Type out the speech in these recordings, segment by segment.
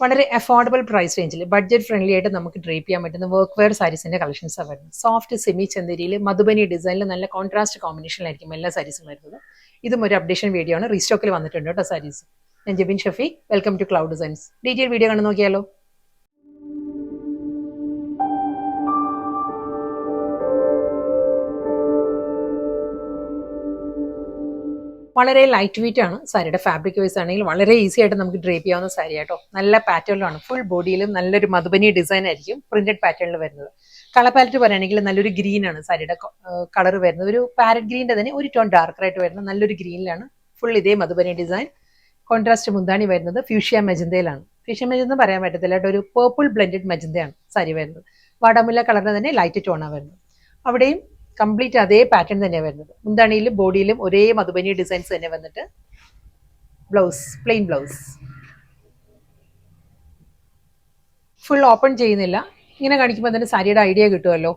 വളരെ affordable price റേഞ്ചിൽ budget friendly ആയിട്ട് നമുക്ക് ഡ്രേപ്പ് ചെയ്യാൻ പറ്റുന്ന വർക്ക് വെയർ സാരീസിന്റെ കളക്ഷൻസ് വരുന്നത്. സോഫ്റ്റ് സെമി ചന്ദേരിയിൽ മധുബനി ഡിസൈനിൽ നല്ല കോൺട്രാസ്റ്റ് കോമ്പിനേഷനിലായിരിക്കും എല്ലാ സാരീസും വരുന്നത്. ഇതും ഒരു അപ്ഡേഷൻ വീഡിയോ ആണ്, റീസ്റ്റോക്കിൽ വന്നിട്ടുണ്ട് കേട്ടോ സാരീസ്. ഞാൻ Jebin Shafi, welcome to cloud designs. Detail video കണ്ടു നോക്കിയാലോ. വളരെ ലൈറ്റ് വെയിറ്റ് ആണ് സാരിയുടെ ഫാബ്രിക് വൈസ് ആണെങ്കിൽ വളരെ ഈസി ആയിട്ട് നമുക്ക് ഡ്രേപ്പ് ചെയ്യാവുന്ന സാരി ആട്ടോ. നല്ല പാറ്റേണിലാണ്, ഫുൾ ബോഡിയിലും നല്ലൊരു മധുബനി ഡിസൈൻ ആയിരിക്കും പ്രിന്റഡ് പാറ്റേണിൽ വരുന്നത്. കളർ പാലറ്റ് പറയുകയാണെങ്കിൽ നല്ലൊരു ഗ്രീൻ ആണ് സാരിയുടെ കളർ വരുന്നത്. ഒരു പാരറ്റ് ഗ്രീൻ്റെ തന്നെ ഒരു ടോൺ ഡാർക്കർ ആയിട്ട് വരുന്നത് നല്ലൊരു ഗ്രീനിലാണ്. ഫുൾ ഇതേ മധുബനി ഡിസൈൻ. കോൺട്രാസ്റ്റ് മുന്താണി വരുന്നത് ഫ്യൂഷ്യ മെജന്തയിലാണ്. ഫ്യൂഷ്യ മെജന്ത പറയാൻ പറ്റത്തില്ല കേട്ടോ, ഒരു പേർപ്പിൾ ബ്ലെൻഡഡ് മെജന്തയാണ് സാരി വരുന്നത്. വാടാമുല്ല കളറിന് തന്നെ ലൈറ്റ് ടോണാണ് വരുന്നത്. അവിടെയും കംപ്ലീറ്റ് അതേ പാറ്റേൺ തന്നെയാണ് വരുന്നത്. മുന്താണിയിലും ബോഡിയിലും ഒരേ മധുബനി ഡിസൈൻസ് തന്നെ വന്നിട്ട് blouse plain blouse. Full open ചെയ്യുന്നില്ല, ഇങ്ങനെ കാണിക്കുമ്പോൾ തന്നെ സാരിയുടെ ഐഡിയ കിട്ടുമല്ലോ.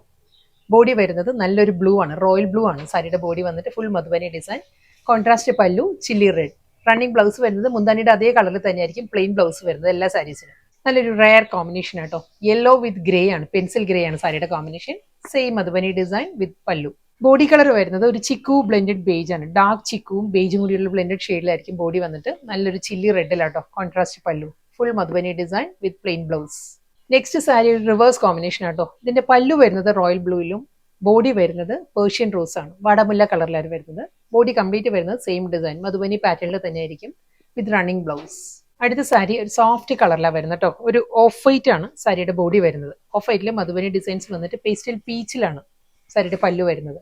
ബോഡി വരുന്നത് നല്ലൊരു ബ്ലൂ ആണ്, റോയൽ ബ്ലൂ ആണ് സാരിയുടെ ബോഡി വന്നിട്ട്. ഫുൾ മധുബനി ഡിസൈൻ, കോൺട്രാസ്റ്റ് പല്ലു, ചില്ലി റെഡ്. റണ്ണിങ് ബ്ലൗസ് വരുന്നത് മുന്താണിയുടെ അതേ കളറിൽ തന്നെയായിരിക്കും പ്ലെയിൻ ബ്ലൗസ് വരുന്നത് എല്ലാ സാരീസിനും. നല്ലൊരു റയർ കോമ്പിനേഷൻ ആട്ടോ. യെല്ലോ വിത്ത് ഗ്രേ ആണ്, പെൻസിൽ ഗ്രേ ആണ് സാരിയുടെ combination. Same Madhubani design with pallu. Body colour വരുന്നത് ഒരു ചിക്കു ബ്ലെൻഡഡ് ബേജ് ആണ്. ഡാർക്ക് ചിക്കുവും ബേജും കൂടിയുള്ള ബ്ലെൻഡഡ് ഷെയ്ഡിലായിരിക്കും ബോഡി വന്നിട്ട്. നല്ലൊരു ചില്ലി റെഡിലാട്ടോ contrast pallu. Full Madhubani design with plain blouse. Next sari ഒരു റിവേഴ്സ് കോമ്പിനേഷൻ ആട്ടോ. ഇതിന്റെ പല്ലു വരുന്നത് റോയൽ ബ്ലൂയിലും ബോഡി വരുന്നത് പേർഷ്യൻ റോസ് ആണ്, വാടാമുല്ല കളറിലാണ് വരുന്നത്. ബോഡി കംപ്ലീറ്റ് വരുന്നത് സെയിം ഡിസൈൻ മധുബനി പാറ്റേണിൽ തന്നെയായിരിക്കും വിത്ത് റണ്ണിങ് ബ്ലൗസ്. അടുത്ത സാരി ഒരു സോഫ്റ്റ് കളറിലാണ് വരുന്നത് കേട്ടോ. ഒരു ഓഫ് വൈറ്റ് ആണ് സാരിയുടെ ബോഡി വരുന്നത്. ഓഫ് വൈറ്റിൽ മധുബനി ഡിസൈൻസ് വന്നിട്ട് പേസ്റ്റൽ പീച്ചിലാണ് സാരിയുടെ പല്ലു വരുന്നത്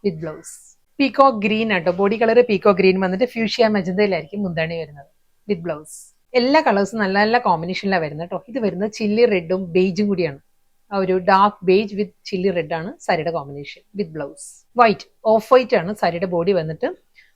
വിത്ത് ബ്ലൗസ്. പീക്കോ ഗ്രീൻ ആട്ടോ ബോഡി കളർ. പീക്കോ ഗ്രീൻ വന്നിട്ട് ഫ്യൂഷ്യ മെജന്തയിലായിരിക്കും മുന്താണി വരുന്നത് വിത്ത് ബ്ലൗസ്. എല്ലാ കളേഴ്സും നല്ല നല്ല കോമ്പിനേഷനിലാണ് വരുന്നത് കേട്ടോ. ഇത് വരുന്നത് ചില്ലി റെഡും ബേജും കൂടിയാണ്. ആ ഒരു ഡാർക്ക് ബേജ് വിത്ത് ചില്ലി റെഡ് ആണ് സാരിയുടെ combination with blouse. White off white ആണ് സാരിയുടെ ബോഡി വന്നിട്ട്.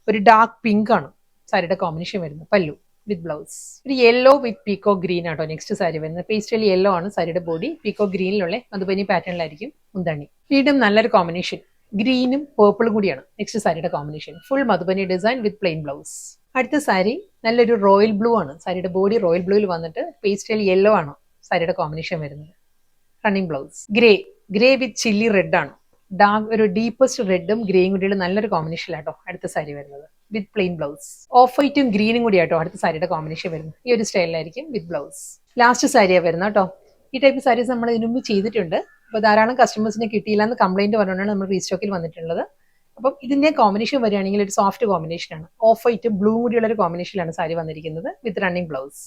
ഒരു ഡാർക്ക് പിങ്ക് ആണ് സാരിയുടെ കോമ്പിനേഷൻ വരുന്നത് പല്ലു വിത്ത് ബ്ലൗസ്. ഒരു യെല്ലോ വിത്ത് പീക്കോ ഗ്രീൻ ആട്ടോ നെക്സ്റ്റ് സാരി വരുന്നത്. പേസ്റ്റൽ യെല്ലോ ആണ് സാരിയുടെ ബോഡി. പീക്കോ ഗ്രീനിലുള്ള മധുബനി പാറ്റേണിലായിരിക്കും മുന്താണി. വീണ്ടും നല്ലൊരു കോമ്പിനേഷൻ, ഗ്രീനും പേർപ്പിളും കൂടിയാണ് നെക്സ്റ്റ് സാരിയുടെ combination. Full Madhubani design with plain blouse. അടുത്ത സാരി നല്ലൊരു റോയൽ ബ്ലൂ ആണ് സാരിയുടെ ബോഡി. റോയൽ ബ്ലൂയിൽ വന്നിട്ട് പേസ്റ്റൽ യെല്ലോ ആണ് സാരിയുടെ കോമ്പിനേഷൻ വരുന്നത്. Running blouse. ഗ്രേ വിത്ത് ചില്ലി റെഡ് ആണ്. ഡാർക്ക് ഒരു ഡീപ്പസ്റ്റ് റെഡും ഗ്രേയും കൂടിയുള്ള നല്ലൊരു കോമ്പിനേഷനിലാട്ടോ അടുത്ത സാരി വരുന്നത് വിത്ത് പ്ലെയിൻ ബ്ലൗസ്. ഓഫ് വൈറ്റും ഗ്രീനും കൂടി ആട്ടോ അടുത്ത സാരിയുടെ കോമ്പിനേഷൻ വരുന്നത്. ഈ ഒരു സ്റ്റൈലിലായിരിക്കും വിത്ത് ബ്ലൗസ്. ലാസ്റ്റ് സാരിയാണ് വരുന്നത് കേട്ടോ. ഈ ടൈപ്പ് സാരീസ് നമ്മൾ ഇതിനു മുമ്പ് ചെയ്തിട്ടുണ്ട്. അപ്പോൾ ധാരാളം കസ്റ്റമേഴ്സിനെ കിട്ടിയില്ല എന്ന് കംപ്ലൈന്റ് പറഞ്ഞുകൊണ്ടാണ് നമ്മൾ റീസ്റ്റോക്കിൽ വന്നിട്ടുള്ളത്. അപ്പം ഇതിന്റെ കോമ്പിനേഷൻ വരികയാണെങ്കിൽ ഒരു സോഫ്റ്റ് കോമ്പിനേഷൻ ആണ്. ഓഫ് വൈറ്റും ബ്ലൂ കൂടിയുള്ള ഒരു കോമ്പിനേഷനിലാണ് സാരി വന്നിരിക്കുന്നത് വിത്ത് റണ്ണിങ് ബ്ലൗസ്.